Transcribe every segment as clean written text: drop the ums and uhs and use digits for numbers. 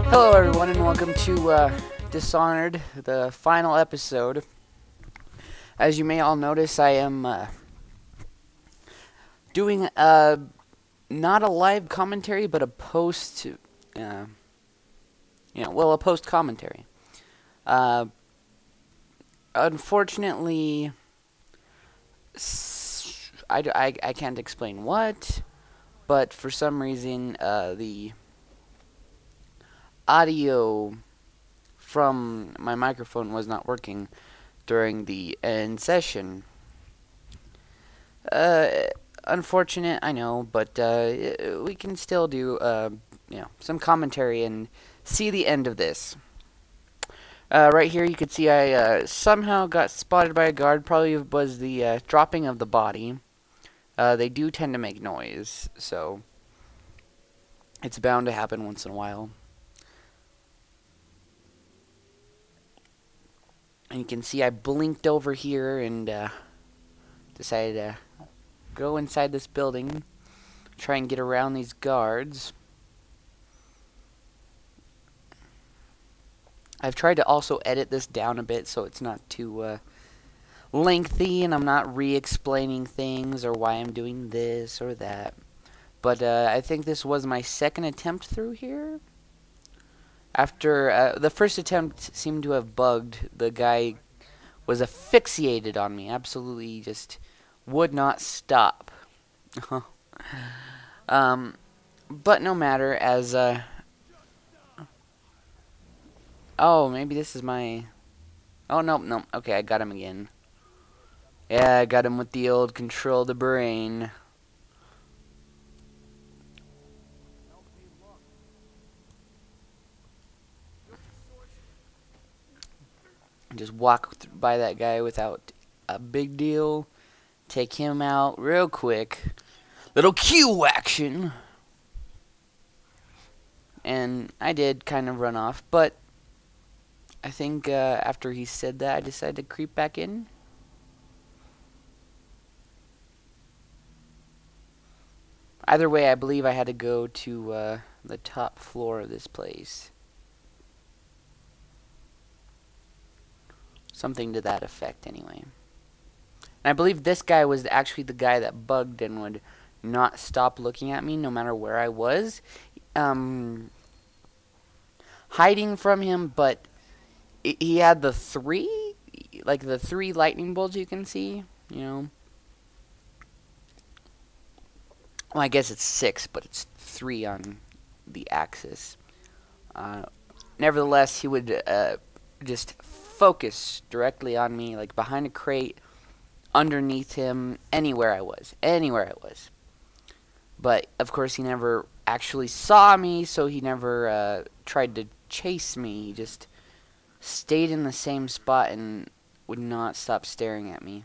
Hello everyone and welcome to Dishonored, the final episode. As you may all notice, I am doing not a live commentary, but a post, a post commentary. Unfortunately, I can't explain what, but for some reason, the audio from my microphone was not working during the end session. Unfortunate, I know, but we can still do some commentary and see the end of this. Right here you can see I somehow got spotted by a guard. Probably was the dropping of the body. They do tend to make noise, so it's bound to happen once in a while. And you can see I blinked over here and decided to go inside this building, try and get around these guards. I've tried to also edit this down a bit so it's not too lengthy and I'm not re-explaining things or why I'm doing this or that. But I think this was my second attempt through here. After the first attempt seemed to have bugged, the guy was asphyxiated on me. Absolutely just would not stop. But no matter, as oh, maybe this is my... Oh, no. Okay, I got him again. Yeah, I got him with the old control the brain. Just walk by that guy without a big deal. Take him out real quick. Little Q action. And I did kind of run off, but I think after he said that, I decided to creep back in. Either way, I believe I had to go to the top floor of this place. Something to that effect, anyway. And I believe this guy was actually the guy that bugged and would not stop looking at me no matter where I was. Hiding from him, but he had the three lightning bolts you can see, you know. Well, I guess it's 6, but it's 3 on the axis. Nevertheless, he would just focus directly on me, like behind a crate, underneath him, anywhere I was. But, of course, he never actually saw me, so he never tried to chase me. He just stayed in the same spot and would not stop staring at me.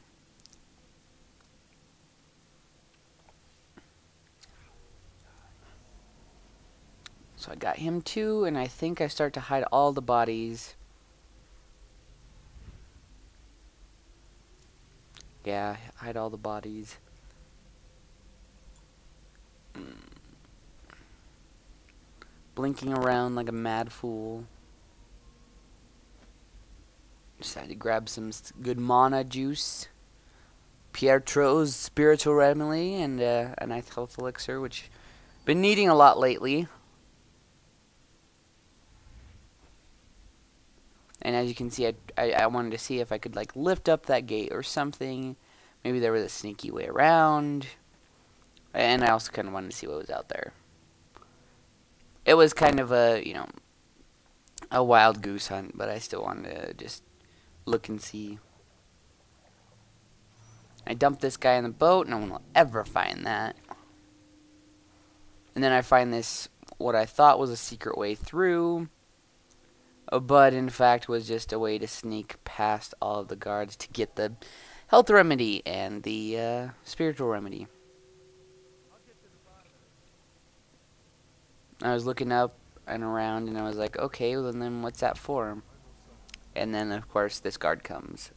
So I got him too, and I think I start to hide all the bodies. Yeah, hide all the bodies. Blinking around like a mad fool. Decided to grab some good mana juice. Pietro's spiritual remedy and a nice health elixir, which I've been needing a lot lately. And as you can see, I wanted to see if I could like lift up that gate or something. Maybe there was a sneaky way around. And I also kind of wanted to see what was out there. It was kind of a, you know, a wild goose hunt, but I still wanted to just look and see. I dumped this guy in the boat. No one will ever find that. And then I find this, what I thought was a secret way through, but in fact was just a way to sneak past all of the guards to get the health remedy and the spiritual remedy. I was looking up and around and I was like, okay, well then what's that for? And then of course this guard comes.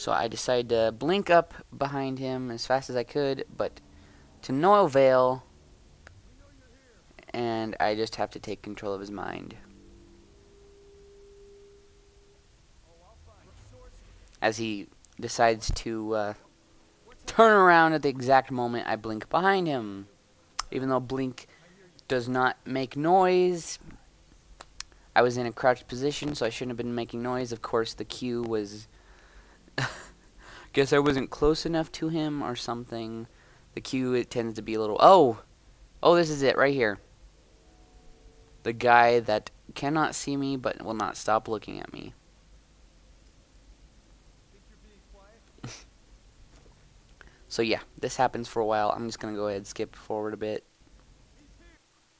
So I decided to blink up behind him as fast as I could, but to no avail, and I just have to take control of his mind. As he decides to turn around at the exact moment I blink behind him. Even though blink does not make noise, I was in a crouched position, so I shouldn't have been making noise. Of course, the cue was... guess I wasn't close enough to him or something. The cue, it tends to be a little... Oh, this is it, right here. The guy that cannot see me, but will not stop looking at me. So yeah, this happens for a while. I'm just going to go ahead and skip forward a bit.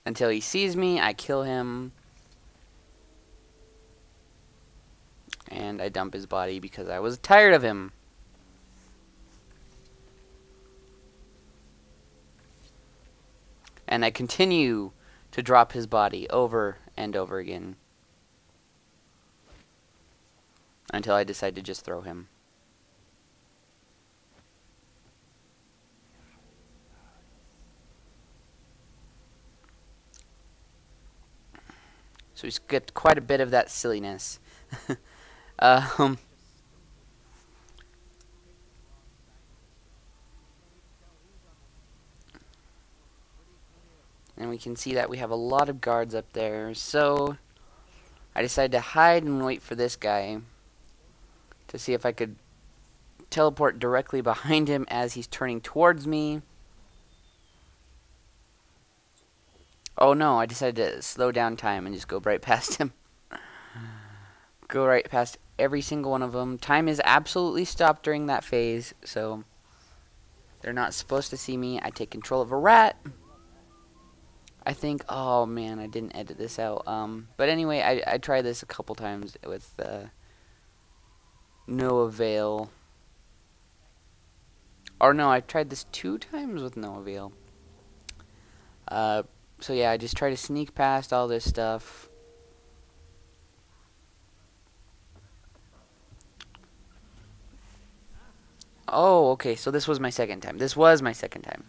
Until he sees me, I kill him. And I dump his body because I was tired of him. And I continue to drop his body over and over again. Until I decide to just throw him. So we skipped quite a bit of that silliness. And we can see that we have a lot of guards up there. So I decided to hide and wait for this guy to see if I could teleport directly behind him as he's turning towards me. Oh no, I decided to slow down time and just go right past him. Go right past every single one of them. Time is absolutely stopped during that phase, so they're not supposed to see me. I take control of a rat. I think, oh man, I didn't edit this out. But anyway, I tried this a couple times with no avail. Or no, I tried this 2 times with no avail. So yeah, I just try to sneak past all this stuff. Oh, okay, so this was my second time. This was my second time.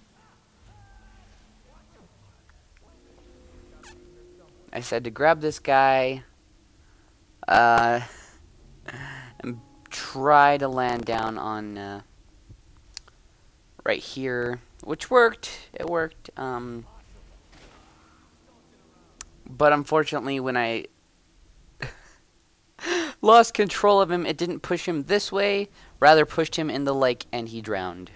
I said to grab this guy, and try to land down on, right here, which worked. It worked, but unfortunately, when I lost control of him, it didn't push him this way, rather pushed him in the lake, and he drowned.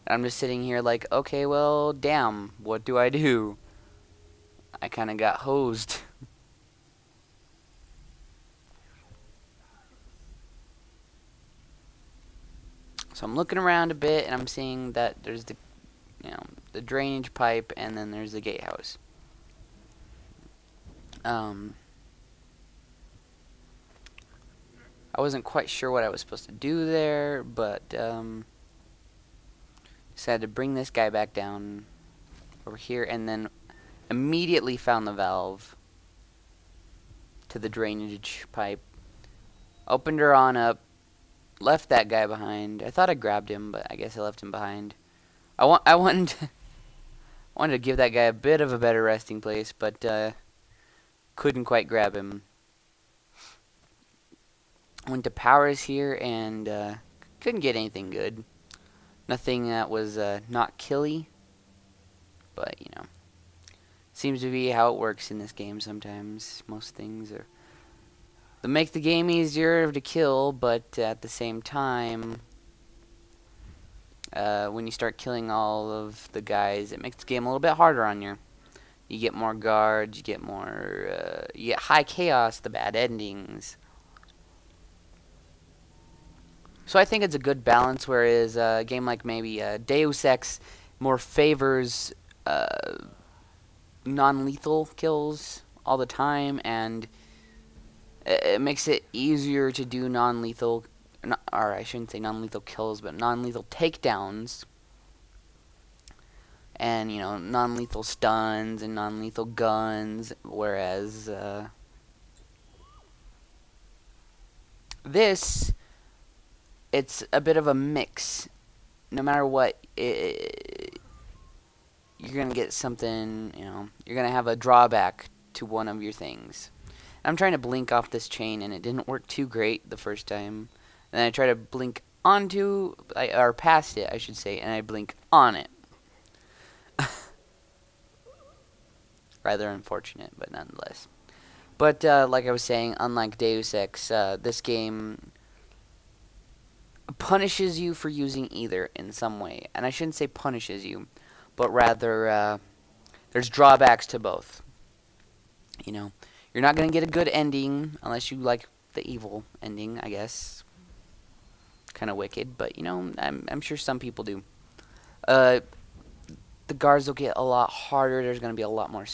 I'm just sitting here like, okay, well, damn, what do I do? I kind of got hosed. So I'm looking around a bit, and I'm seeing that there's the, the drainage pipe, and then there's the gatehouse. I wasn't quite sure what I was supposed to do there, but decided to bring this guy back down over here, and then immediately found the valve to the drainage pipe. Opened her on up, left that guy behind. I thought I grabbed him, but I guess I left him behind. I wanted to give that guy a bit of a better resting place, but couldn't quite grab him. Went to powers here and couldn't get anything good. Nothing that was not killy, but seems to be how it works in this game sometimes. Most things are they make the game easier to kill, but at the same time, when you start killing all of the guys, it makes the game a little bit harder on you. You get more guards, you get high chaos, the bad endings. So I think it's a good balance, whereas a game like maybe Deus Ex more favors non-lethal kills all the time, and it makes it easier to do non-lethal, or I shouldn't say non-lethal kills, but non-lethal takedowns, and non-lethal stuns and non-lethal guns, whereas This, it's a bit of a mix. No matter what, you're going to get something, you know, you're going to have a drawback to one of your things. I'm trying to blink off this chain, and it didn't work too great the first time. And then I try to blink onto, or past it, I should say, and I blink on it. Rather unfortunate, but nonetheless. But like I was saying, unlike Deus Ex, this game punishes you for using either in some way. And I shouldn't say punishes you, but rather there's drawbacks to both. You know, you're not going to get a good ending unless you like the evil ending, I guess. Kind of wicked, but you know, I'm sure some people do. The guards will get a lot harder. There's going to be a lot more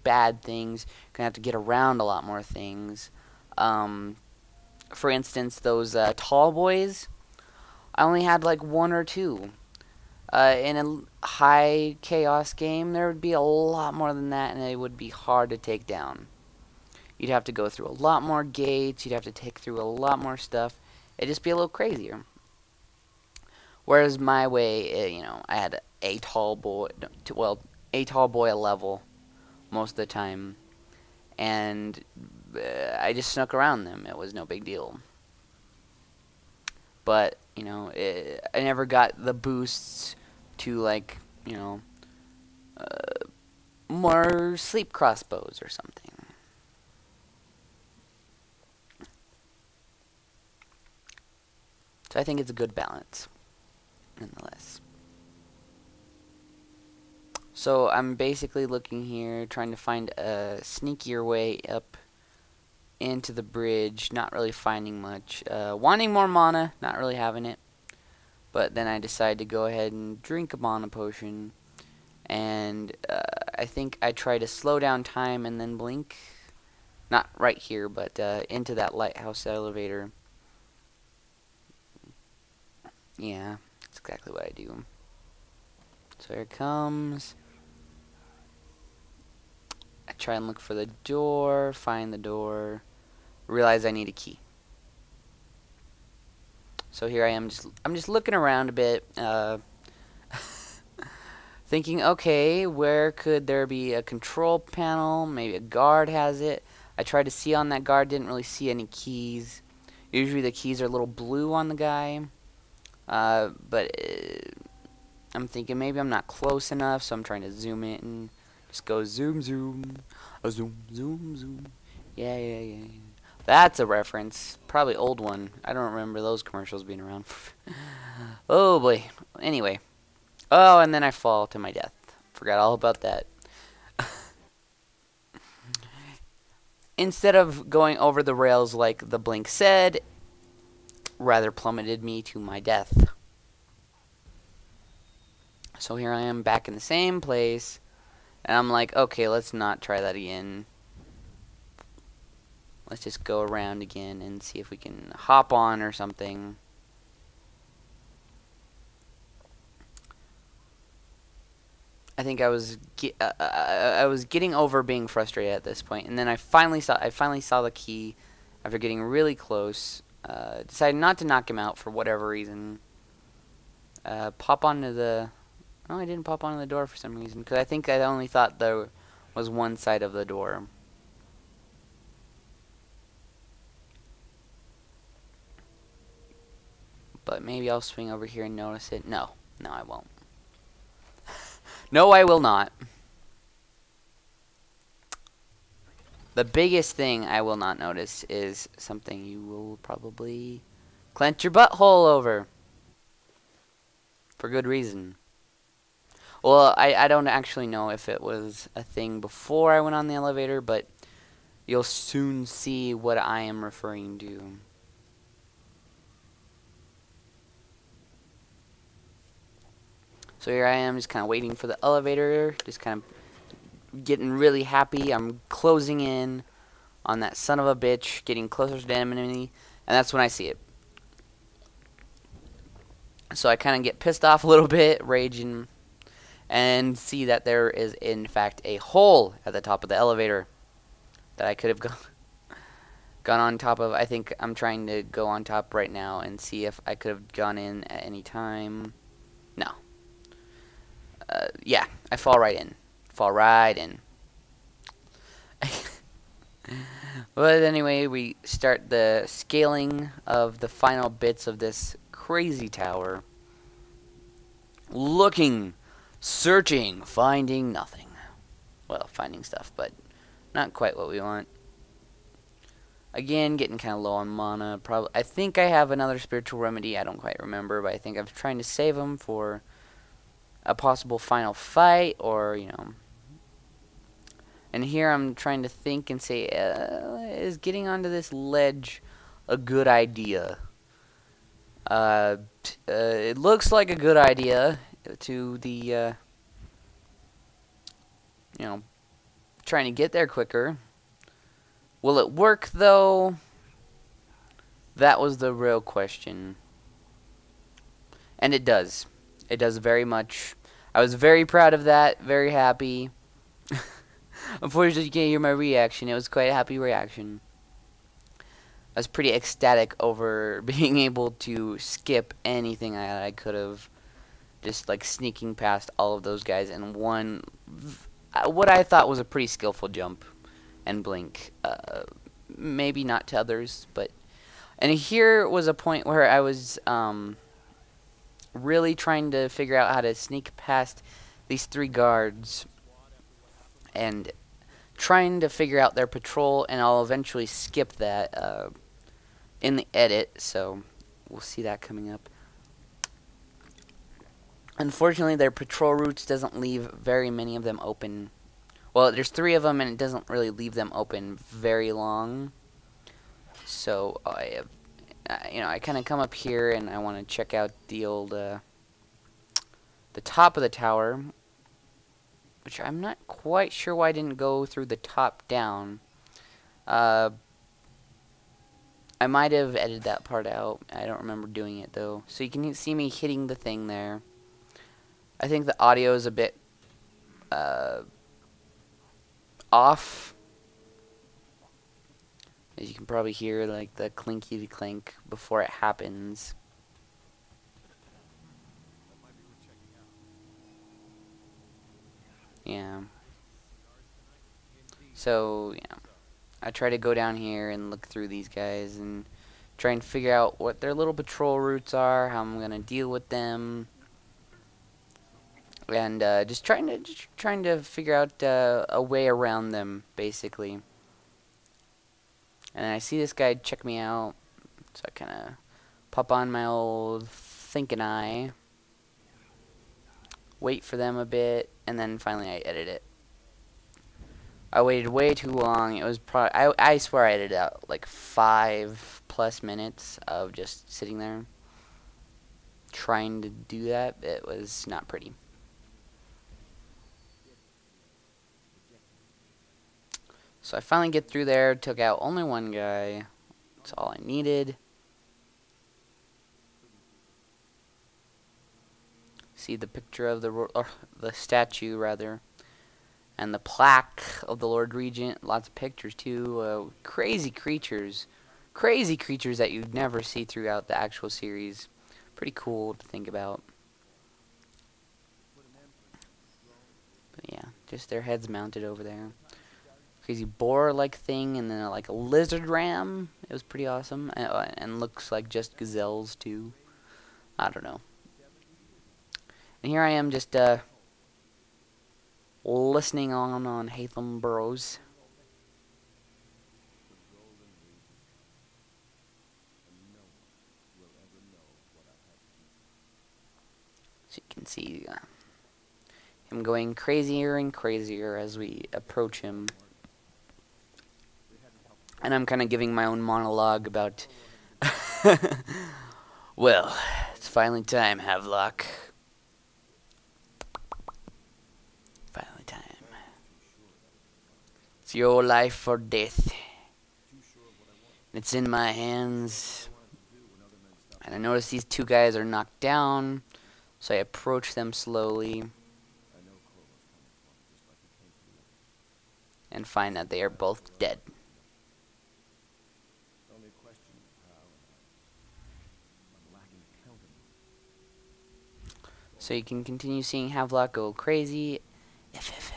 bad things. You're going to have to get around a lot more things. For instance, those tall boys, I only had like one or two. In a high chaos game, there would be a lot more than that, and it would be hard to take down. You'd have to go through a lot more gates. You'd have to take through a lot more stuff. It'd just be a little crazier. Whereas my way, you know, I had a tall boy, well, a tall boy a level most of the time, and I just snuck around them. It was no big deal. But, you know, I never got the boosts to, like, you know, more sleep crossbows or something. So I think it's a good balance, nonetheless. So I'm basically looking here, trying to find a sneakier way up into the bridge, not really finding much. Wanting more mana, not really having it. But then I decided to go ahead and drink a mana potion. And I think I try to slow down time and then blink. Not right here, but into that lighthouse elevator. Yeah, that's exactly what I do. So here it comes. I try and look for the door, find the door, realize I need a key. So here I am, I'm just looking around a bit, thinking, okay, where could there be a control panel? Maybe a guard has it. I tried to see on that guard, didn't really see any keys. Usually the keys are a little blue on the guy. But I'm thinking maybe I'm not close enough, so I'm trying to zoom it and just go zoom, zoom, zoom, zoom, zoom. Yeah. That's a reference. Probably old one. I don't remember those commercials being around. Oh boy. Anyway. Oh, and then I fall to my death. Forgot all about that. Instead of going over the rails like the blink said, rather plummeted me to my death. So here I am back in the same place, and I'm like, okay, let's not try that again. Let's just go around again and see if we can hop on or something. I think I was getting over being frustrated at this point, and then I finally saw the key after getting really close. Decided not to knock him out for whatever reason. Pop onto the... Oh, I didn't pop onto the door for some reason, because I think I only thought there was one side of the door. But maybe I'll swing over here and notice it. No, I won't. No, I will not. The biggest thing I will not notice is something you will probably clench your butthole over. For good reason. Well, I don't actually know if it was a thing before I went on the elevator, but you'll soon see what I am referring to. So here I am, just kind of waiting for the elevator, just kind of getting really happy. I'm closing in on that son of a bitch, getting closer to the enemy, and that's when I see it. So I kind of get pissed off a little bit, raging, and see that there is in fact a hole at the top of the elevator that I could have gone. gone on top of. I think I'm trying to go on top right now and see if I could have gone in at any time. No. Yeah, I fall right in. Fall right in. But anyway, we start the scaling of the final bits of this crazy tower. Looking, searching, finding nothing. Well, finding stuff, but not quite what we want. Again, getting kind of low on mana. Probably, I think I have another spiritual remedy. I don't quite remember, but I think I'm trying to save them for a possible final fight, or you know. And here I'm trying to think and say, is getting onto this ledge a good idea? It looks like a good idea to the, you know, trying to get there quicker. Will it work, though? That was the real question. And it does. It does very much. I was very proud of that, very happy. Unfortunately, you can't hear my reaction. It was quite a happy reaction. I was pretty ecstatic over being able to skip anything I could have. Just like sneaking past all of those guys in one, what I thought was a pretty skillful jump and blink. Maybe not to others, but. And here was a point where I was really trying to figure out how to sneak past these 3 guards. And trying to figure out their patrol, and I'll eventually skip that in the edit, so we'll see that coming up. Unfortunately, their patrol routes doesn't leave very many of them open. Well, there's 3 of them, and it doesn't really leave them open very long. So I have, you know, I kind of come up here, and I want to check out the old, the top of the tower. Which I'm not quite sure why I didn't go through the top down. I might have edited that part out. I don't remember doing it, though. So you can see me hitting the thing there. I think the audio is a bit off. As you can probably hear, like, the clinky clink before it happens. Yeah. So, yeah. I try to go down here and look through these guys and try and figure out what their little patrol routes are, how I'm going to deal with them. And just trying to figure out a way around them, basically. And then I see this guy check me out. So I kind of pop on my old thinking eye. Wait for them a bit, and then finally I edit it. I waited way too long. It was probably, I swear I edited out like 5+ minutes of just sitting there trying to do that. It was not pretty. So I finally get through there, took out only 1 guy. That's all I needed. See the picture of the statue, rather, and the plaque of the Lord Regent. Lots of pictures too. Crazy creatures that you'd never see throughout the actual series. Pretty cool to think about. But yeah, just their heads mounted over there. Crazy boar-like thing, and then like a lizard ram. It was pretty awesome, and looks like just gazelles too. I don't know. And here I am just listening on Hatham Burrows. So you can see him going crazier and crazier as we approach him. And I'm kind of giving my own monologue about, well, it's finally time, Havelock. Finally time. It's your life or death. It's in my hands. And I notice these 2 guys are knocked down, so I approach them slowly. And find that they are both dead. So you can continue seeing Havelock go crazy. If.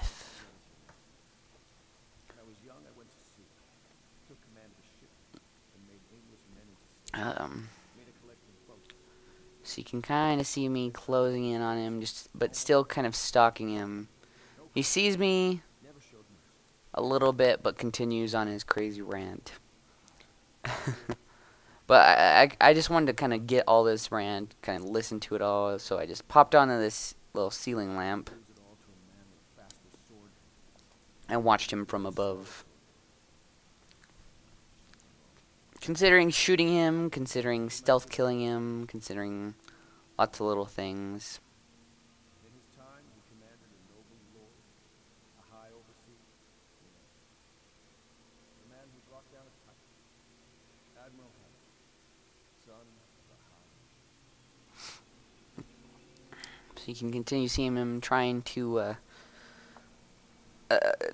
So you can kind of see me closing in on him, but still kind of stalking him. He sees me a little bit, but continues on his crazy rant. But I just wanted to kind of get all this rant, kind of listen to it all, so I just popped onto this little ceiling lamp and watched him from above. Considering shooting him, considering stealth killing him, considering lots of little things. So you can continue seeing him trying to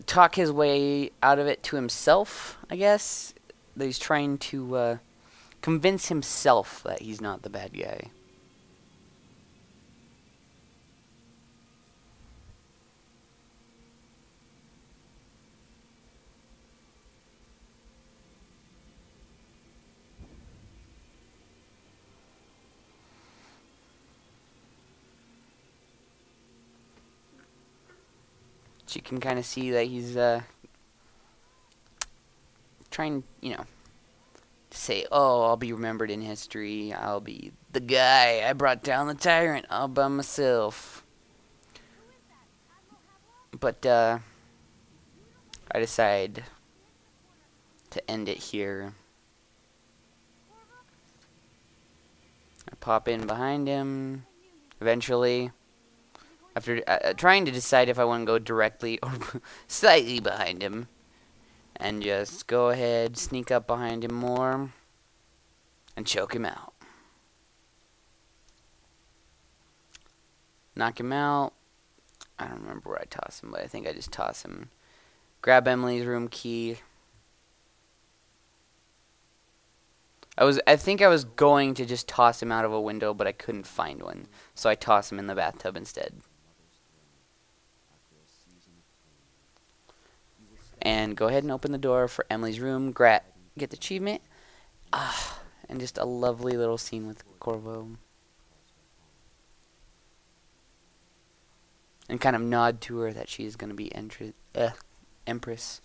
talk his way out of it to himself, I guess. That he's trying to convince himself that he's not the bad guy. So you can kind of see that he's trying, you know, to say, oh, I'll be remembered in history. I'll be the guy. I brought down the tyrant all by myself. But I decide to end it here. I pop in behind him. Eventually, after trying to decide if I want to go directly or slightly behind him, and just go ahead, sneak up behind him more, and choke him out. Knock him out. I don't remember where I toss him, but I think I just toss him. Grab Emily's room key. I think I was going to just toss him out of a window, but I couldn't find one, so I toss him in the bathtub instead. And go ahead and open the door for Emily's room. Get the achievement. And just a lovely little scene with Corvo. And kind of nod to her that she's going to be Empress.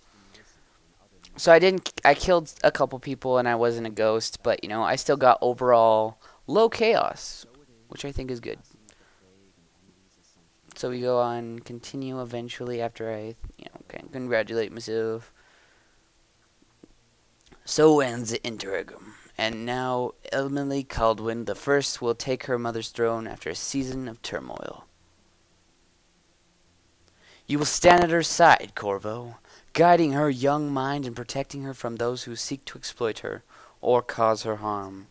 So I killed a couple people and I wasn't a ghost, but you know, I still got overall low chaos, which I think is good. So we go on, continue eventually after I, you know, can congratulate myself. So ends the interregnum. And now Emily Caldwin the First will take her mother's throne after a season of turmoil. You will stand at her side, Corvo, guiding her young mind and protecting her from those who seek to exploit her or cause her harm.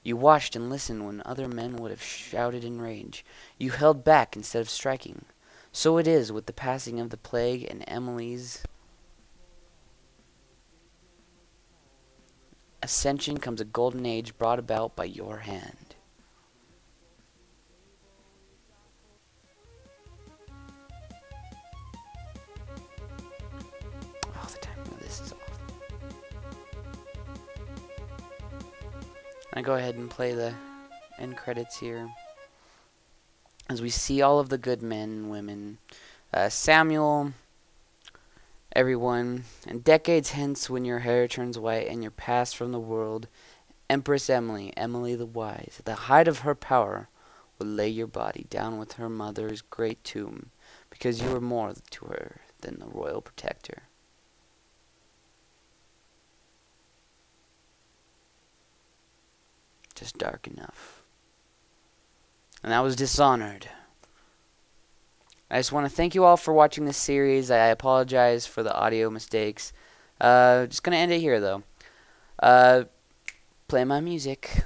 You watched and listened when other men would have shouted in rage. You held back instead of striking. So it is with the passing of the plague and Emily's ascension comes a golden age brought about by your hand. Oh, the timing of this is off. I go ahead and play the end credits here. As we see all of the good men and women. Samuel, everyone, and decades hence when your hair turns white and you're passed from the world, Empress Emily, Emily the Wise, at the height of her power, will lay your body down with her mother's great tomb, because you were more to her than the royal protector. Just dark enough. And that was Dishonored. I just want to thank you all for watching this series. I apologize for the audio mistakes. Just going to end it here, though. Play my music.